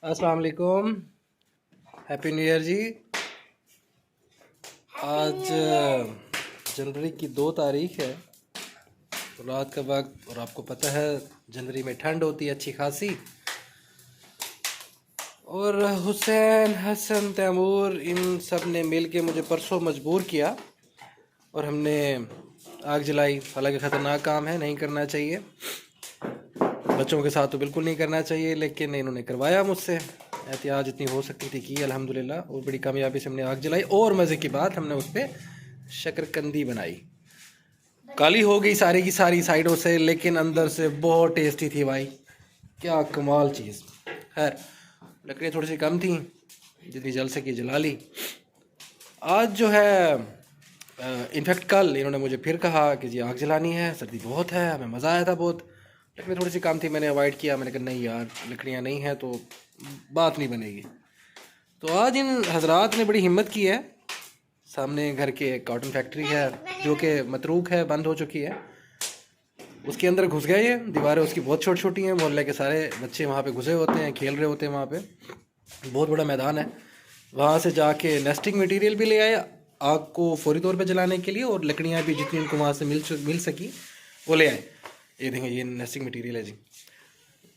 अस्सलाम वालेकुम। Happy new year जी। आज जनवरी की 2 तारीख है, तो रात का वक्त, और आपको पता है जनवरी में ठंड होती है अच्छी खासी। और हुसैन, हसन, तैमूर इन सब ने मिल के मुझे परसों मजबूर किया और हमने आग जलाई। हालांकि ख़तरनाक काम है, नहीं करना चाहिए, बच्चों के साथ तो बिल्कुल नहीं करना चाहिए, लेकिन इन्होंने करवाया मुझसे। एहतियात जितनी हो सकती थी की अल्हम्दुलिल्लाह, और बड़ी कामयाबी से हमने आग जलाई। और मज़े की बात, हमने उस पर शकरकंदी बनाई। काली हो गई सारी की सारी साइडों से, लेकिन अंदर से बहुत टेस्टी थी भाई, क्या कमाल चीज़। खैर, लकड़ियाँ थोड़ी सी कम थी, जितनी जल सकी जला ली। आज जो है इनफैक्ट कल इन्होंने मुझे फिर कहा कि जी आग जलानी है, सर्दी बहुत है, हमें मज़ा आया था बहुत, लेकिन थोड़ी सी काम थी, मैंने अवॉइड किया। मैंने कहा नहीं यार, लकड़ियाँ नहीं हैं तो बात नहीं बनेगी। तो आज इन हजरात ने बड़ी हिम्मत की है। सामने घर के कॉटन फैक्ट्री है जो कि मतरूक है, बंद हो चुकी है, उसके अंदर घुस गए ये। दीवारें उसकी बहुत छोटी छोटी हैं, मोहल्ले के सारे बच्चे वहाँ पे घुसे होते हैं, खेल रहे होते हैं। वहाँ पे बहुत बड़ा मैदान है, वहाँ से जाके नेस्टिंग मटेरियल भी ले आए आग को फौरी तौर पे जलाने के लिए, और लकड़ियाँ भी जितनी उनको वहाँ से मिल सकी वो ले आए। ये देखें, ये नेस्टिंग मटेरियल है जी,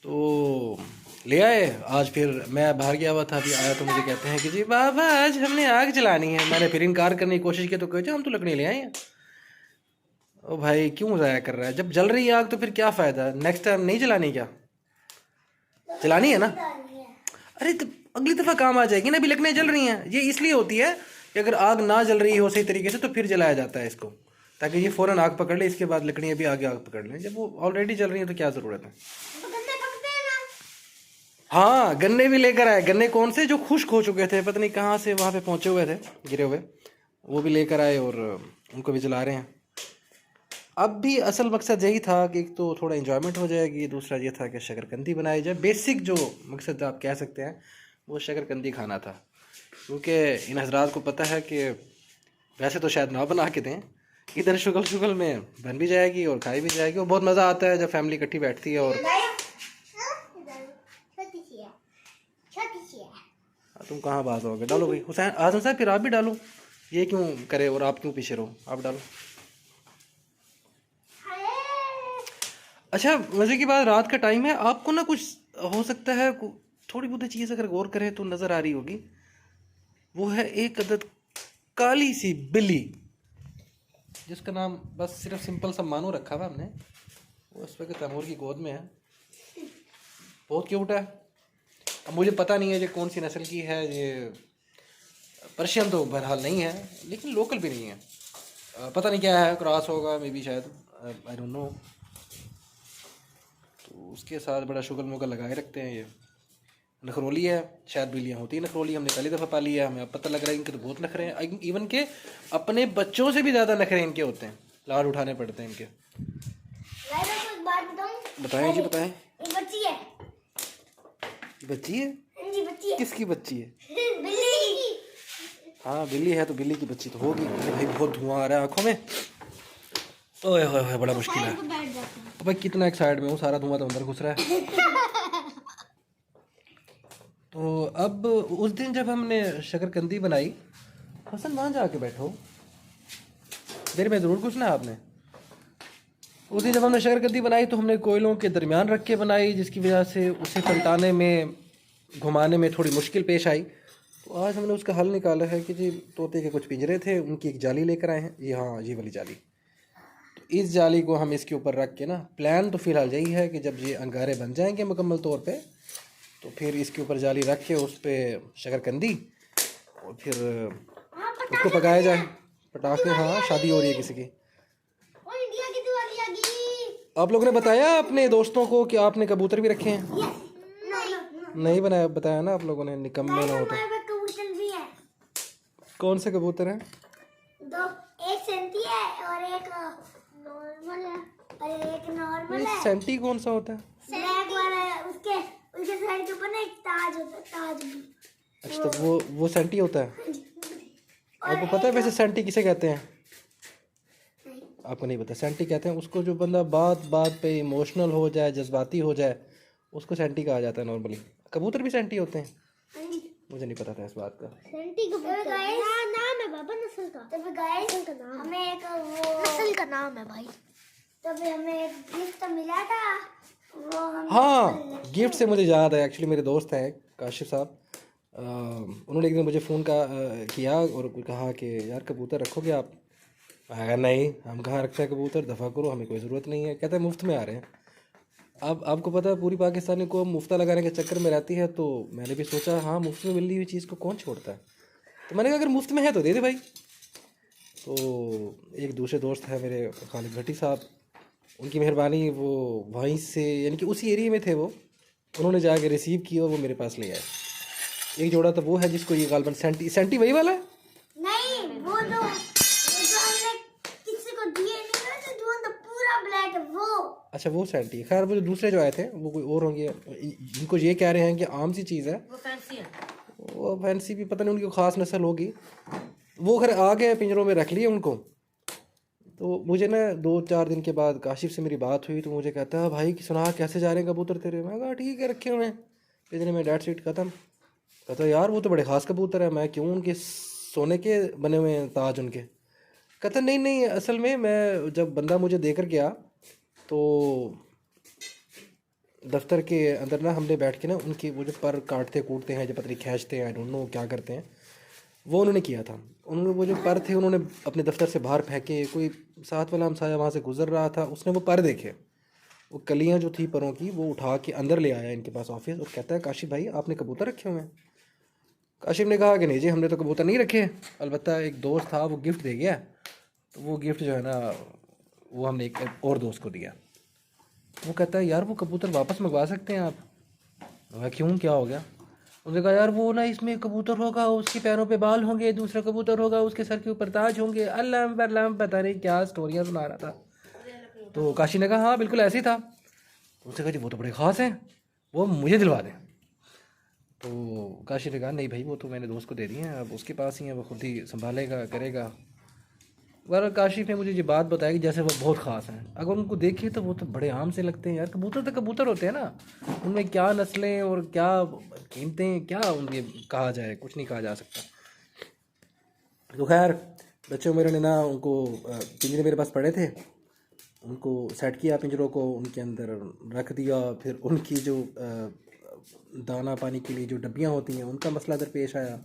तो ले आए। आज फिर मैं बाहर गया हुआ था, अभी आया तो मुझे कहते हैं कि जी बाबा आज हमने आग जलानी है। मैंने फिर इनकार करने की कोशिश की तो कहते हम तो लकड़ी ले आए हैं। ओ भाई क्यों ज़ाया कर रहा है, जब जल रही है आग तो फिर क्या फ़ायदा, नेक्स्ट टाइम नहीं जलानी, क्या जलानी है ना। अरे तो अगली दफ़ा काम आ जाएगी ना, अभी लकड़ियाँ जल रही हैं। ये इसलिए होती है कि अगर आग ना जल रही हो सही तरीके से तो फिर जलाया जाता है इसको, ताकि ये फ़ौरन आग पकड़ ले, इसके बाद लकड़ियाँ भी आगे आग पकड़ लें। जब वो ऑलरेडी जल रही हैं तो क्या ज़रूरत है। हाँ, गन्ने भी लेकर आए। गन्ने कौन से, जो खुश्क हो चुके थे, पता नहीं कहाँ से वहाँ पे पहुँचे हुए थे गिरे हुए, वो भी लेकर आए और उनको भी जला रहे हैं। अब भी असल मकसद यही था कि एक तो थोड़ा इन्जॉयमेंट हो जाएगी, दूसरा ये था कि शकरकंदी बनाई जाए। बेसिक जो मकसद आप कह सकते हैं वो शकरकंदी खाना था, क्योंकि इन हजरात को पता है कि वैसे तो शायद ना बना के दें, इधर शुगल शुगल में बन भी जाएगी और खाई भी जाएगी। और बहुत मज़ा आता है जब फैमिली इकट्ठी बैठती है। और तुम कहाँ बात होगे, डालो भाई हुसैन, आजम साहब फिर आप भी डालो। ये क्यों करे और आप क्यों पीछे रहो, आप डालो। अच्छा, मज़े की बात, रात का टाइम है, आपको ना कुछ हो सकता है थोड़ी बहुत चीज़ अगर गौर करें तो नज़र आ रही होगी। वो है एक अदद काली सी बिल्ली, जिसका नाम बस सिर्फ सिंपल सा मानो रखा हुआ हमने। वो इस वक्त तैमूर की गोद में है, बहुत क्यूट है। अब मुझे पता नहीं है ये कौन सी नस्ल की है, ये पर्शियन तो बहरहाल नहीं है, लेकिन लोकल भी नहीं है। पता नहीं क्या है, क्रॉस होगा मे बी, शायद, आई डोंट नो। तो उसके साथ बड़ा शुगल मुगल लगाए रखते हैं। ये नखरोली है, शायद बिल्लियाँ होती है नखरोली, हमने पहली दफ़ा पाली है, हमें अब पता लग रहा है इनके तो बहुत नखरे हैं। इवन के अपने बच्चों से भी ज़्यादा नखरे इनके होते हैं, लाड उठाने पड़ते हैं इनके। बताएं जी, बताएं। बच्ची है, बच्ची है जी, बच्ची है। किसकी बच्ची है? बिल्ली की। हाँ बिल्ली है तो बिल्ली की बच्ची तो होगी। भाई बहुत धुआं आ रहा है आंखों में, ओए होए होए, बड़ा मुश्किल है। भाई कितना एक साइड में हूँ, सारा धुआं तो अंदर घुस रहा है। तो अब उस दिन जब हमने शकरकंदी बनाई, हसन वहाँ जाके बैठो, देर में ज़रूर पूछना आपने। उस दिन जब हमने शकरकंदी बनाई तो हमने कोयलों के दरमियान रख के बनाई, जिसकी वजह से उसे पलटाने में, घुमाने में थोड़ी मुश्किल पेश आई। तो आज हमने उसका हल निकाला है कि जी तोते के कुछ पिंजरे थे, उनकी एक जाली लेकर आए हैं। ये हाँ, ये वाली जाली, तो इस जाली को हम इसके ऊपर रख के ना, प्लान तो फ़िलहाल यही है कि जब ये अंगारे बन जाएंगे मुकम्मल तौर पे, तो फिर इसके ऊपर जाली रख के उस पर शकरकंदी, और फिर उसको पकाया जाए। पटाखे, हाँ शादी हो रही है किसी की। आप लोगों ने बताया अपने दोस्तों को कि आपने कबूतर भी रखे हैं? नहीं बनाया, बताया ना आप लोगों ने, निकम्मे ना हो तो। कौन से कबूतर हैं? दो, एक सेंटी है और एक नॉर्मल है, और एक नॉर्मल है। सेंटी कौन सा होता है? ब्लैक वाला है, उसके सर के ऊपर ना एक ताज होता है, ताज भी। अच्छा, तो वो सेंटी होता है। आपको पता है वैसे सेंटी किसे कहते हैं? आपको नहीं पता? सेंटी कहते हैं उसको जो बंदा बात बात पे इमोशनल हो जाए, जज्बाती हो जाए, उसको सेंटी कहा जाता है नॉर्मली। कबूतर भी सेंटी होते हैं? हाँ जी। मुझे नहीं पता था इस बात का। सेंटी कबूतर नाम है बाबा, नस्ल का। तब गाइस हमें एक वो नस्ल का नाम है भाई। तब हमें एक गिफ्ट मिला था, वो हम हाँ, गिफ्ट से मुझे याद है, एक्चुअली मेरे दोस्त हैं काशिफ साहब, उन्होंने एक दिन मुझे फ़ोन किया और कहा कि यार कबूतर रखोगे आप? मैं कहा नहीं, हम कहाँ रखते हैं कबूतर, दफ़ा करो, हमें कोई ज़रूरत नहीं है। कहते हैं मुफ्त में आ रहे हैं। अब आपको पता है पूरी पाकिस्तानी को मुफ्ता लगाने के चक्कर में रहती है, तो मैंने भी सोचा हाँ मुफ्त में मिली हुई चीज़ को कौन छोड़ता है, तो मैंने कहा अगर मुफ्त में है तो दे दे भाई। तो एक दूसरे दोस्त है मेरे खालिद भट्टी साहब, उनकी मेहरबानी, वो वहीं से यानी कि उसी एरिया में थे वो, उन्होंने जाके रिसीव किया और वो मेरे पास ले आए। एक जोड़ा तो वो है जिसको ये गालबन सेंटी, सेंटी वही वाला है? नहीं, वो जो हमने किसी को दिए नहीं ना, तो जो अंदर पूरा ब्लैक है वो। अच्छा वो सेंटी। खैर वो जो दूसरे जो आए थे वो कोई और होंगे, इनको ये कह रहे हैं कि आम सी चीज़ है, वो फैंसी है। वो फैंसी भी पता नहीं उनकी ख़ास नस्ल होगी। वो खैर आ गए, पिंजरों में रख लिए उनको। तो मुझे ना 2-4 दिन के बाद काशिफ से मेरी बात हुई, तो मुझे कहता है भाई कि सुना कैसे जा रहे हैं कबूतर तेरे? मैं कहा ठीक है, रखे हुए हैं पिंजरे में, डेट सीट ख़त्म। कहता यार वो तो बड़े ख़ास कबूतर है। मैं क्यों? उनके सोने के बने हुए हैं ताज उनके। कहता नहीं नहीं, असल में मैं जब बंदा मुझे देकर गया तो दफ्तर के अंदर ना हमने बैठ के ना उनकी वो जो पर काटते कूटते हैं, जो पता नहीं खींचते हैं, आई डोंट नो क्या करते हैं, वो उन्होंने किया था। उन्होंने वो जो पर थे उन्होंने अपने दफ्तर से बाहर फेंके। कोई साथ वाला हमसाया वहाँ से गुजर रहा था, उसने वो पर देखे, वो कलियाँ जो थी परों की, वो उठा के अंदर ले आया इनके पास ऑफिस और कहता है काशिफ भाई आपने कबूतर रखे हुए हैं? काशिफ ने कहा कि नहीं जी हमने तो कबूतर नहीं रखे, अलबत्ता एक दोस्त था वो गिफ्ट दे गया, तो वो गिफ्ट जो है ना वो हमने एक और दोस्त को दिया। वो कहता है यार वो कबूतर वापस मंगवा सकते हैं आप? मैं क्यों, क्या हो गया? उसने कहा यार वो ना इसमें कबूतर होगा, उसके पैरों पे बाल होंगे, दूसरा कबूतर होगा उसके सर के ऊपर ताज होंगे, अल्लाह पता नहीं क्या स्टोरियाँ सुना रहा था। तो काशी ने कहा हाँ बिल्कुल ऐसे ही था। उसने कहा जी वो तो बड़े ख़ास हैं, वो मुझे दिलवा दें। तो काशी ने कहा नहीं भाई वो तो मैंने दोस्त को दे दिए हैं, अब उसके पास ही है, वो खुद ही संभालेगा करेगा। वरना काशिफ ने मुझे ये बात बताई कि जैसे वो बहुत ख़ास हैं, अगर उनको देखे तो वो तो बड़े आम से लगते हैं यार। कबूतर तो कबूतर होते हैं ना, उनमें क्या नस्लें और क्या कीमतें, क्या उनके कहा जाए, कुछ नहीं कहा जा सकता। तो खैर बच्चों मेरे ने ना उनको पिंजरे मेरे पास पड़े थे, उनको सेट किया पिंजरों को, उनके अंदर रख दिया। फिर उनकी जो दाना पानी के लिए जो डब्बियाँ होती हैं उनका मसला दरपेश आया।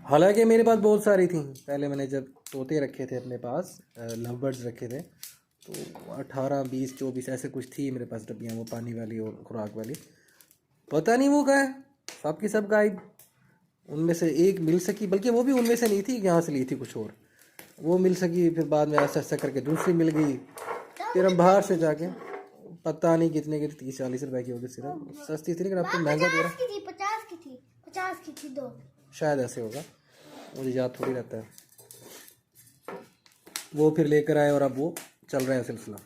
हालांकि मेरे पास बहुत सारी थी, पहले मैंने जब तोते रखे थे अपने पास, लव बर्ड्स रखे थे, तो 18, 20, 24 ऐसे कुछ थी मेरे पास डब्बियाँ, वो पानी वाली और खुराक वाली। पता नहीं वो कहाँ है, सब की सब गायब। उनमें से एक मिल सकी, बल्कि वो भी उनमें से नहीं थी, यहाँ से ली थी कुछ और, वो मिल सकी। फिर बाद में ऐसा ऐसा करके दूसरी मिल गई। फिर हम बाहर से जाके पता नहीं कितने की, 30-40 रुपए की होगी, सिर्फ सस्ती थी, लेकिन आपको महंगा दे रहा। 50 की थी 2, शायद ऐसे होगा, मुझे याद थोड़ी रहता है। वो फिर लेकर आए और अब वो चल रहा है सिलसिला।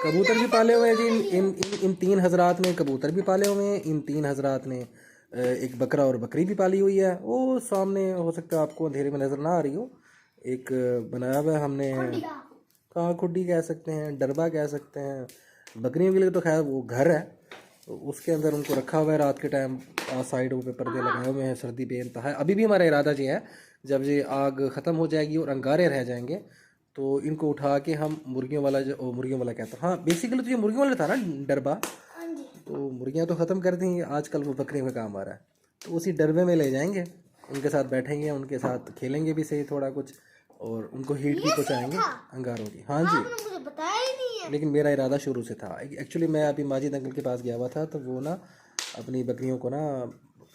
कबूतर भी पाले हुए हैं जी इन 3 हजरात ने, कबूतर भी पाले हुए हैं इन 3 हजरात ने। एक बकरा और बकरी भी पाली हुई है, वो सामने हो सकता है आपको अंधेरे में नज़र ना आ रही हो, एक बनाया हुआ है हमने, कहाँ खुड्डी कह सकते हैं, डरबा कह सकते हैं। बकरियों के लिए तो खैर वो घर है, तो उसके अंदर उनको रखा हुआ है रात के टाइम, साइडों पे पर्दे लगाए हुए हैं, सर्दी बेइंतहा है। अभी भी हमारा इरादा ये है जब ये आग ख़त्म हो जाएगी और अंगारे रह जाएंगे तो इनको उठा के हम मुर्गियों वाला, जो मुर्गियों वाला कहता हाँ बेसिकली तो ये मुर्गियों वाला था ना डरबा, तो मुर्गियाँ तो ख़त्म कर दी, आजकल वो बकरियों का काम आ रहा है, तो उसी डरबे में ले जाएंगे, उनके साथ बैठेंगे, उनके साथ खेलेंगे भी सही थोड़ा कुछ, और उनको हीट भी पहुँचाएँगे अंगारों की। हाँ जी, मुझे बताया ही नहीं है। लेकिन मेरा इरादा शुरू से था। एक्चुअली मैं अभी माजिद अंकल के पास गया हुआ था, तो वो ना अपनी बकरियों को ना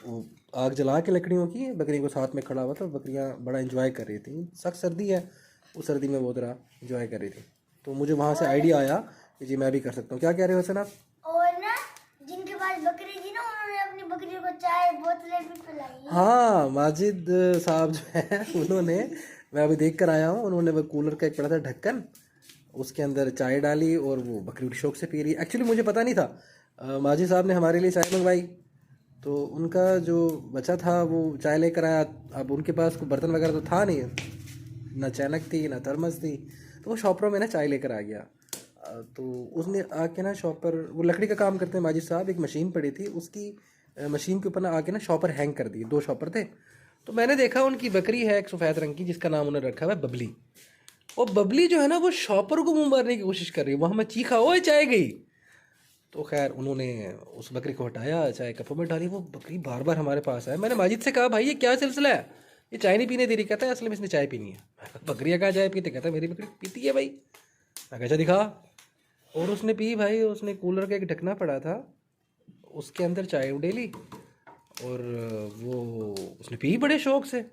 वो आग जला के लकड़ियों की बकरियों को साथ में खड़ा हुआ था, बकरियां बड़ा एंजॉय कर रही थी। सख्त सर्दी है, उस सर्दी में वो तरह एंजॉय कर रही थी, तो मुझे वहाँ से आइडिया आया कि जी मैं भी कर सकता हूँ। क्या कह रहे हो हसन आप? और ना जिनके पास बकरी थी ना, उन्होंने अपनी बकरियों को चाय बोतलें भी पिलाई। हाँ माजिद साहब जो है उन्होंने, मैं अभी देख कर आया हूँ, उन्होंने वो कूलर का एक पड़ा था ढक्कन, उसके अंदर चाय डाली और वो बकरी बड़ी शौक से पी रही है। एक्चुअली मुझे पता नहीं था, माजिद साहब ने हमारे लिए चाय मंगवाई, तो उनका जो बच्चा था वो चाय लेकर आया। अब उनके पास कोई बर्तन वगैरह तो था नहीं, ना चैनक थी ना थर्मस थी, तो वो शॉपरों में ना चाय लेकर आ गया। तो उसने आके ना शॉप पर, वो लकड़ी का काम करते हैं माजिद साहब, एक मशीन पड़ी थी, उसकी मशीन के ऊपर ना आके ना शॉपर हैंग कर दिए, 2 शॉपर थे। तो मैंने देखा उनकी बकरी है एक सफ़ेद रंग की जिसका नाम उन्होंने रखा हुआ है बबली। और बबली जो है ना वो शॉपर को मुंह मारने की कोशिश कर रही है। वहाँ मैं चीखा, ओए चाय गई। तो खैर उन्होंने उस बकरी को हटाया, चाय कपों में डाली। वो बकरी बार बार हमारे पास आया। मैंने माजिद से कहा, भाई ये क्या सिलसिला है, ये चाय नहीं पीने दे रही। कहता है असल में इसने चाय पीनी है। बकरियाँ कहाँ चाय पीते? कहता है मेरी बकरी पीती है भाई। मैं कहा दिखा। और उसने पी भाई। उसने कूलर का एक ढकना पड़ा था, उसके अंदर चाय उडेली और वो उसने पी बड़े शौक़ से।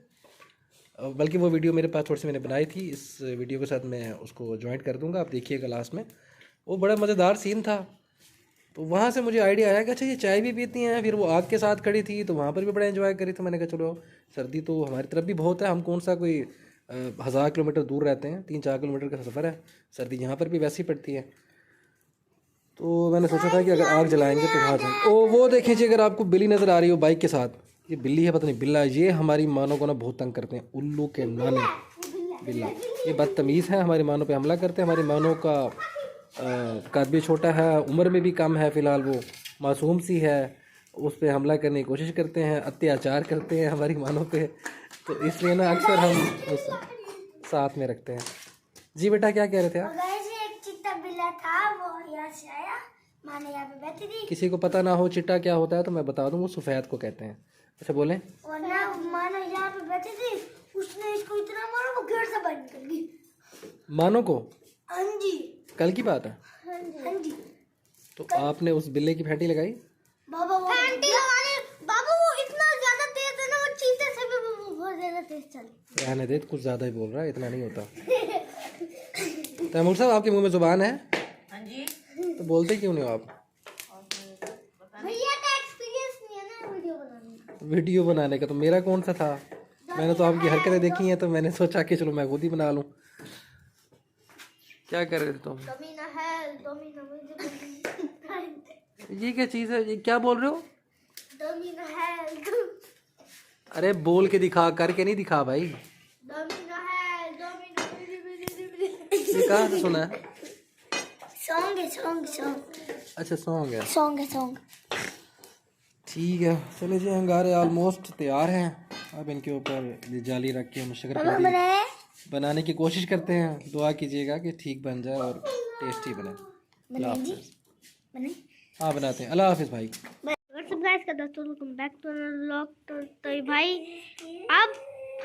बल्कि वो वीडियो मेरे पास थोड़ी सी मैंने बनाई थी, इस वीडियो के साथ मैं उसको ज्वाइंट कर दूंगा, आप देखिएगा लास्ट में। वो बड़ा मज़ेदार सीन था। तो वहाँ से मुझे आइडिया आया कि अच्छा ये चाय भी पीती हैं। फिर वो आग के साथ खड़ी थी तो वहाँ पर भी बड़ा एंजॉय करी। तो मैंने कहा चलो, सर्दी तो हमारी तरफ भी बहुत है, हम कौन सा कोई 1000 किलोमीटर दूर रहते हैं, 3-4 किलोमीटर का सफ़र है। सर्दी यहाँ पर भी वैसी पड़ती है। तो मैंने सोचा था कि अगर आग जलाएंगे तो वहाँ जाए। ओ वो देखें जी, अगर आपको बिल्ली नज़र आ रही हो बाइक के साथ, ये बिल्ली है, पता नहीं बिल्ला। ये हमारी मानों को ना बहुत तंग करते हैं, उल्लू के नाने बिल्ला। ये बदतमीज़ है, हमारी मानों पे हमला करते हैं। हमारी मानों का कद भी छोटा है, उम्र में भी कम है, फ़िलहाल वो मासूम सी है। उस पर हमला करने की कोशिश करते हैं, अत्याचार करते हैं हमारी मानों पे। तो इसलिए ना अक्सर हम उस साथ में रखते हैं। जी बेटा क्या कह रहे थे आप? एक चिट्टा बिल्ला था, वो यहाँ से आया, माने यहाँ पे बैठी थी। किसी को पता ना हो चिट्टा क्या होता है तो मैं बता दूं, वो सफ़ेद को कहते हैं। अच्छा बोलें। और ना मानो यहाँ पे बैठी थी, उसने इसको इतना मारा वो गेट से बाहर निकल गई। मानो को? हाँ जी। कल की बात है? हाँ जी। तो आपने उस बिल्ले की फैंटी लगाई? बाबा वो फैंटी लगाने, बाबा वो इतना ज्यादा तेज है ना, वो चीते से भी बहुत ज्यादा तेज चली। रहने दे, कुछ ज़्यादा ही बोल रहा है, इतना नहीं होता। तैमूर साहब आपके मुंह में ज़ुबान है? हाँ जी। तो बोलते क्यों नहीं हो आप? भैया का एक्सपीरियंस नहीं है ना वीडियो बनाने का। वीडियो बनाने का तो मेरा कौन सा था? मैंने तो आपकी हरकतें देखी हैं तो मैंने सोचा कि चलो मैं खुद ही बना लूँ। क्या कर रहे थे तुम? ये क्या चीज़ है? ये क्या बोल रहे हो? अरे बोल के दिखा, करके नहीं दिखा भाई। ये कहाँ से सुना है? सॉन्ग है, सॉन्ग। अच्छा सॉन्ग है। सॉन्ग। ठीक है चलिए जी, अंगारे ऑलमोस्ट तैयार हैं। अब इनके ऊपर जाली रख के हम शक्कर बनाने की कोशिश करते हैं। दुआ कीजिएगा कि ठीक बन जाए और टेस्टी बने। अल्लाह हाफिज़। हाँ बनाते हैं। अल्लाह हाफिज़ भाई। गाइस का दोस्तों, वेलकम बैक टू व्लॉग। तो भाई अब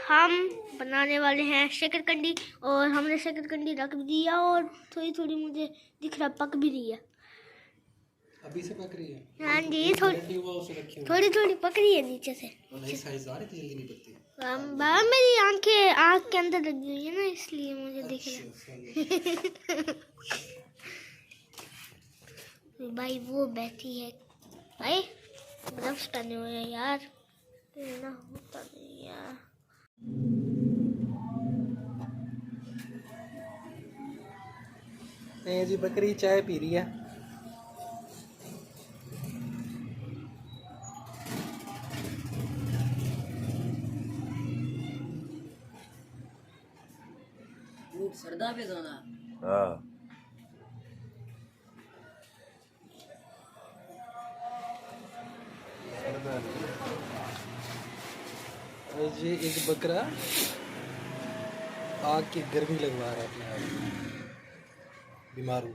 हम बनाने वाले हैं शकरकंदी, और हमने शकरकंदी रख भी दिया और थोड़ी थोड़ी मुझे दिख रहा पक भी रही है। अभी से पक रही है? हाँ जी, थोड़ी थोड़ी पक रही है नीचे से। जल्दी नहीं पकती। बाबा मेरी आँख के अंदर लगी हुई है ना, इसलिए मुझे दिख रहा है। भाई वो बैठी है, भाई ग्लव्स पहने हुए हैं यार, ना होता नहीं यार। नहीं जी, बकरी चाय पी रही है। सरदा पे सोना। हाँ जी, एक बकरा आग की गर्मी लगवा रहा है अपने आप, बीमार हूँ।